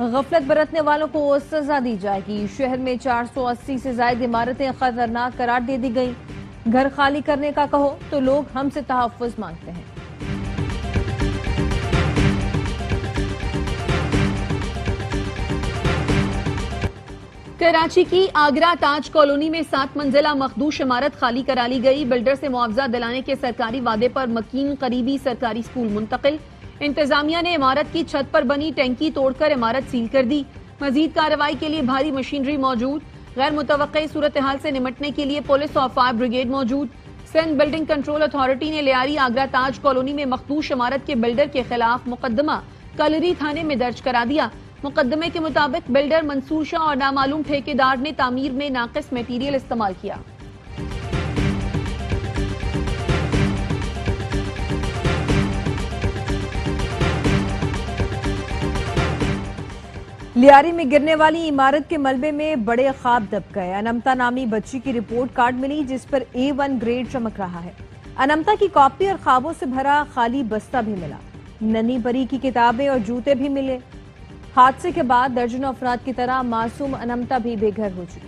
غفلت برتنے والوں کو سزا دی جائے گی۔ شہر میں 480 سے زائد عمارتیں خطرناک قرار دے دی گئیں۔ گھر خالی کرنے کا کہو تو لوگ ہم سے تحفظ مانگتے ہیں۔ کراچی کی آگرہ تاج کالونی میں 7 منزلہ مخدوش عمارت خالی کرا لی گئی۔ بلڈر سے معاوضہ دلانے کے سرکاری وعدے پر مکین قریبی سرکاری سکول منتقل۔ انتظامیہ نے عمارت کی چھت پر بنی ٹینکی توڑ کر عمارت سیل کر دی۔ مزید کارروائی کے لیے بھاری مشینری موجود۔ غیر متوقع صورتحال سے نمٹنے کے لیے پولیس اور فائر بریگیڈ موجود۔ سندھ بلڈنگ کنٹرول اتھارٹی نے لیاری آگرہ تاج کالونی میں مخدوش عمارت کے بلڈر کے خلاف مقدمہ کلری تھانے میں درج کرا دیا۔ مقدمے کے مطابق بلڈر منصور شاہ اور نامعلوم ٹھیکیدار نے تعمیر میں ناقص میٹیریل استعمال کیا۔ لیاری میں گرنے والی عمارت کے ملبے میں بڑے خواب دب گئے۔ انمتا نامی بچی کی رپورٹ کارڈ ملی جس پر A1 گریڈ چمک رہا ہے۔ انمتا کی کاپی اور خوابوں سے بھرا خالی بستہ بھی ملا۔ ننھی پری کی کتابیں اور جوتے بھی ملے۔ حادثے کے بعد درجنوں افراد کی طرح معصوم انمتا بھی بے گھر ہو چکی۔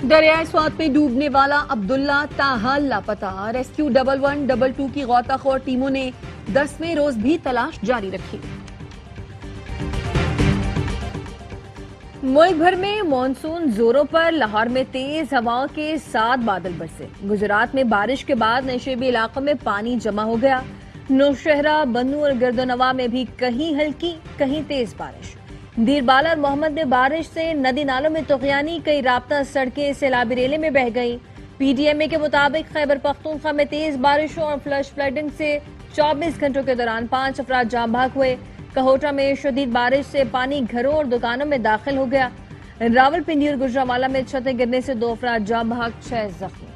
دریائے سوات میں ڈوبنے والا عبداللہ تاحال لاپتہ۔ ریسکیو 1122 کی غوطہ خور ٹیموں نے 10ویں روز بھی تلاش جاری رکھی۔ ملک بھر میں مانسون زوروں پر۔ لاہور میں تیز ہواؤں کے ساتھ بادل برسے۔ گجرات میں بارش کے بعد نشیبی علاقوں میں پانی جمع ہو گیا۔ نوشہرہ، بنو اور گردنواں میں بھی کہیں ہلکی کہیں تیز بارش۔ دیر بالا اور محمد میں بارش سے ندی نالوں میں طغیانی، کئی رابطہ سڑکیں سیلابی ریلے میں بہہ گئیں۔ پی ڈی ایم اے کے مطابق خیبر پختونخوا میں تیز بارشوں اور فلش فلڈنگ سے 24 گھنٹوں کے دوران 5 افراد جاں بحق ہوئے۔ کہوٹہ میں شدید بارش سے پانی گھروں اور دکانوں میں داخل ہو گیا۔ راولپنڈی اور گجرانوالہ میں چھتیں گرنے سے 2 افراد جاں بحق، 6 زخمی۔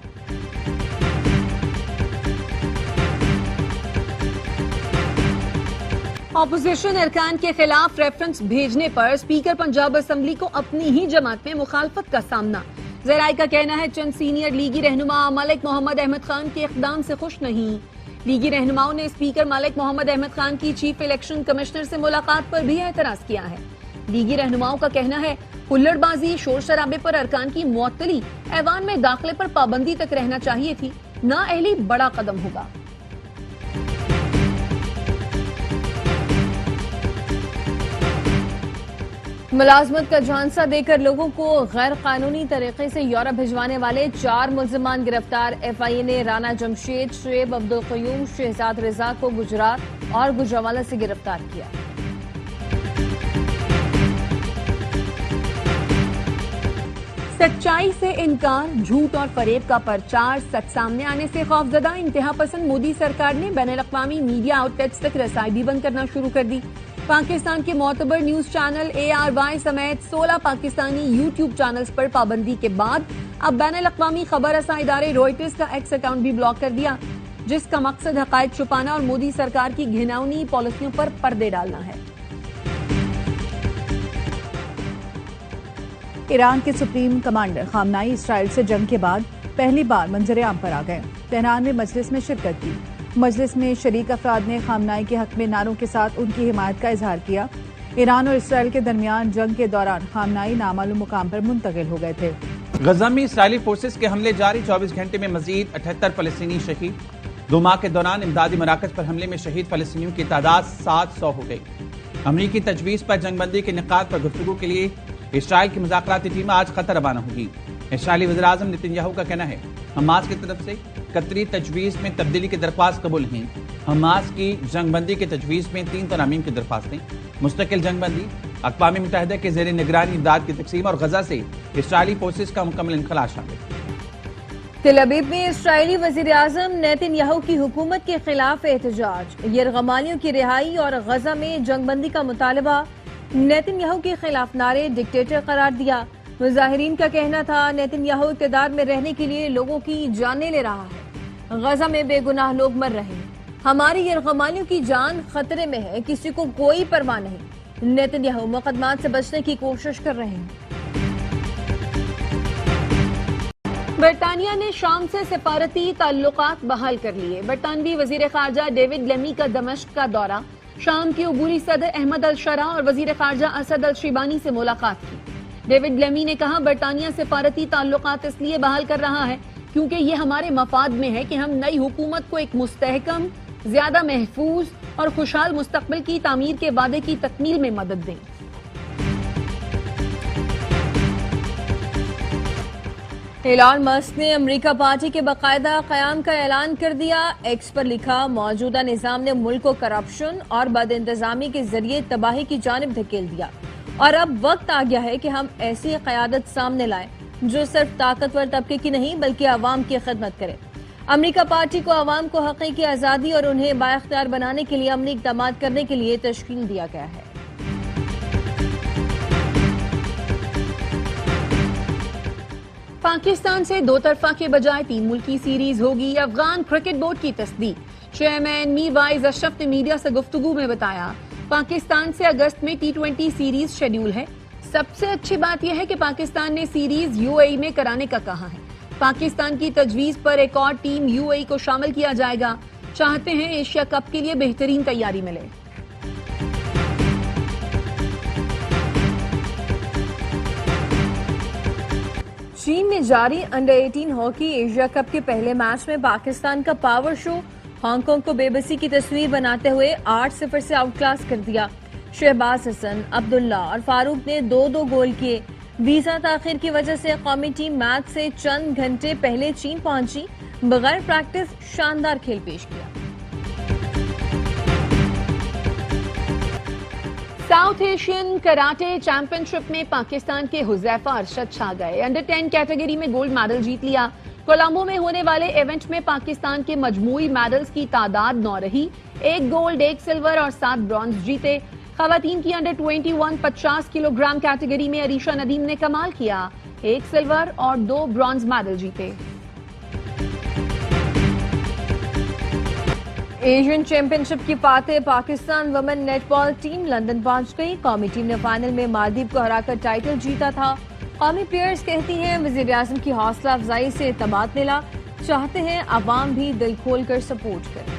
اپوزیشن ارکان کے خلاف ریفرنس بھیجنے پر اسپیکر پنجاب اسمبلی کو اپنی ہی جماعت میں مخالفت کا سامنا۔ ذرائع کا کہنا ہے چند سینئر لیگی رہنما ملک محمد احمد خان کے اقدام سے خوش نہیں۔ لیگی رہنماؤں نے اسپیکر ملک محمد احمد خان کی چیف الیکشن کمشنر سے ملاقات پر بھی اعتراض کیا ہے۔ لیگی رہنماؤں کا کہنا ہے ہلڑ بازی، شور شرابے پر ارکان کی معطلی، ایوان میں داخلے پر پابندی تک رہنا چاہیے تھی۔ نااہلی بڑا قدم ہوگا۔ ملازمت کا جھانسا دے کر لوگوں کو غیر قانونی طریقے سے یورپ بھجوانے والے 4 ملزمان گرفتار۔ ایف آئی اے نے رانا جمشید، شعیب عبدالقیوم، شہزاد رضا کو گجرات اور گجرانوالہ سے گرفتار کیا۔ سچائی سے انکار، جھوٹ اور فریب کا پرچار، سچ سامنے آنے سے خوفزدہ انتہا پسند مودی سرکار نے بین الاقوامی میڈیا آؤٹ لیٹس تک رسائی بھی بند کرنا شروع کر دی۔ پاکستان کے معتبر نیوز چینل ARY سمیت 16 پاکستانی یوٹیوب چینلز پر پابندی کے بعد اب بین الاقوامی خبر رساں ادارے روئٹرز کا ایکس اکاؤنٹ بھی بلاک کر دیا، جس کا مقصد حقائق چھپانا اور مودی سرکار کی گھناؤنی پالیسیوں پر پردے ڈالنا ہے۔ ایران کے سپریم کمانڈر خامنائی اسرائیل سے جنگ کے بعد پہلی بار منظر عام پر آ گئے۔ تہران میں مجلس میں شرکت کی۔ مجلس میں شریک افراد نے خامنائی کے حق میں نعروں کے ساتھ ان کی حمایت کا اظہار کیا۔ ایران اور اسرائیل کے درمیان جنگ کے دوران خامنائی نامعلوم مقام پر منتقل ہو گئے تھے۔ غزہ میں اسرائیلی فورسز کے حملے جاری، 24 گھنٹے میں مزید 78 فلسطینی شہید۔ 2 ماہ کے دوران امدادی مراکز پر حملے میں شہید فلسطینیوں کی تعداد 700 ہو گئی۔ امریکی تجویز پر جنگ بندی کے انعقاد پر گفتگو کے لیے اسرائیل کی مذاکراتی ٹیم آج قطر روانہ ہوگی۔ اسرائیلی وزیراعظم نیتن یاہو کا کہنا ہے حماس کی طرف سے قطری تجویز میں تبدیلی کی درخواست قبول نہیں۔ حماس کی جنگ بندی کی تجویز میں 3 ترامیم کی درخواستیں، مستقل جنگ بندی، اقوام متحدہ کے زیر نگرانی امداد کی تقسیم اور غزہ سے اسرائیلی فورسز کا مکمل انخلا شامل۔ تل ابیب میں اسرائیلی وزیر اعظم نیتن یاہو کی حکومت کے خلاف احتجاج، یرغمالیوں کی رہائی اور غزہ میں جنگ بندی کا مطالبہ۔ نیتن یاہو کے خلاف نعرے ڈکٹیٹر قرار دیا۔ مظاہرین کا کہنا تھا نیتن یاہو اقتدار میں رہنے کے لیے لوگوں کی جانیں لے رہا ہے۔ غزہ میں بے گناہ لوگ مر رہے ہیں، ہماری یرغمالیوں کی جان خطرے میں ہے، کسی کو کوئی پرواہ نہیں۔ نیتن یاہو مقدمات سے بچنے کی کوشش کر رہے ہیں۔ برطانیہ نے شام سے سفارتی تعلقات بحال کر لیے. برطانوی وزیر خارجہ ڈیوڈ لیمی کا دمشق کا دورہ. شام کے عبوری صدر احمد الشرا اور وزیر خارجہ اسد الشیبانی سے ملاقات کی. ڈیوڈ لیمی نے کہا برطانیہ سفارتی تعلقات اس لیے بحال کر رہا ہے کیونکہ یہ ہمارے مفاد میں ہے کہ ہم نئی حکومت کو ایک مستحکم، زیادہ محفوظ اور خوشحال مستقبل کی تعمیر کے وعدے کی تکمیل میں مدد دیں. ایلان مسک نے امریکہ پارٹی کے باقاعدہ قیام کا اعلان کر دیا. ایکس پر لکھا موجودہ نظام نے ملک کو کرپشن اور بد انتظامی کے ذریعے تباہی کی جانب دھکیل دیا اور اب وقت آ گیا ہے کہ ہم ایسی قیادت سامنے لائیں جو صرف طاقتور طبقے کی نہیں بلکہ عوام کی خدمت کرے. امریکہ پارٹی کو عوام کو حقیقی آزادی اور انہیں بااختیار بنانے کے لیے عملی اقدامات کرنے کے لیے تشکیل دیا گیا ہے. پاکستان سے دو طرفہ کے بجائے 3 ملکی سیریز ہوگی. افغان کرکٹ بورڈ کی تصدیق. چیئرمین میر وائز اشرف نے میڈیا سے گفتگو میں بتایا پاکستان سے اگست میں T20 سیریز شیڈول ہے. سب سے اچھی بات یہ ہے کہ پاکستان نے سیریز UAE میں کرانے کا کہا ہے. پاکستان کی تجویز پر ایک اور ٹیم UAE کو شامل کیا جائے گا. چاہتے ہیں ایشیا کپ کے لیے بہترین تیاری ملے. چین میں جاری انڈر 18 ہاکی ایشیا کپ کے پہلے میچ میں پاکستان کا پاور شو ہانگ کانگ کو بے بسی کی تصویر بناتے ہوئے 8-0 سے آؤٹ کلاس کر دیا. شہباز حسن، عبداللہ اور فاروق نے 2-2 گول کیے. ویزا تاخیر کی وجہ سے قومی ٹیم میچ سے چند گھنٹے پہلے چین پہنچی. بغیر پریکٹس شاندار کھیل پیش کیا. ساؤتھ ایشین کراٹے چیمپئن شپ میں پاکستان کے حذیفہ ارشد چھا گئے. انڈر 10 کیٹیگری میں گولڈ میڈل جیت لیا. کولمبو میں ہونے والے ایونٹ میں پاکستان کے مجموعی میڈلز کی تعداد 9 رہی. 1 گولڈ، 1 سلور اور 7 برونز جیتے. خواتین کی انڈر 21 50 کلو گرام کیٹیگری میں عریشہ ندیم نے کمال کیا. 1 سلور اور 2 برونز میڈل جیتے. ایشین چیمپئن شپ کی فاتح پاکستان ویمن نیٹ بال ٹیم لندن پہنچ گئی. قومی ٹیم نے فائنل میں مالدیپ کو ہرا کر ٹائٹل جیتا تھا. قومی پلیئرز کہتی ہیں وزیر اعظم کی حوصلہ افزائی سے اعتماد ملا. چاہتے ہیں عوام بھی دل کھول کر سپورٹ کرے.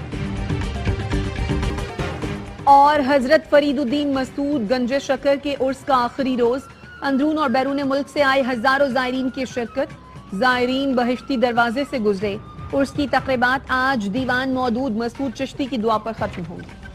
اور حضرت فرید الدین مسعود گنج شکر کے عرس کا آخری روز. اندرون اور بیرون ملک سے آئے ہزاروں زائرین کی شرکت. زائرین بہشتی دروازے سے گزرے. عرس کی تقریبات آج دیوان مودود مسعود چشتی کی دعا پر ختم ہوں گی.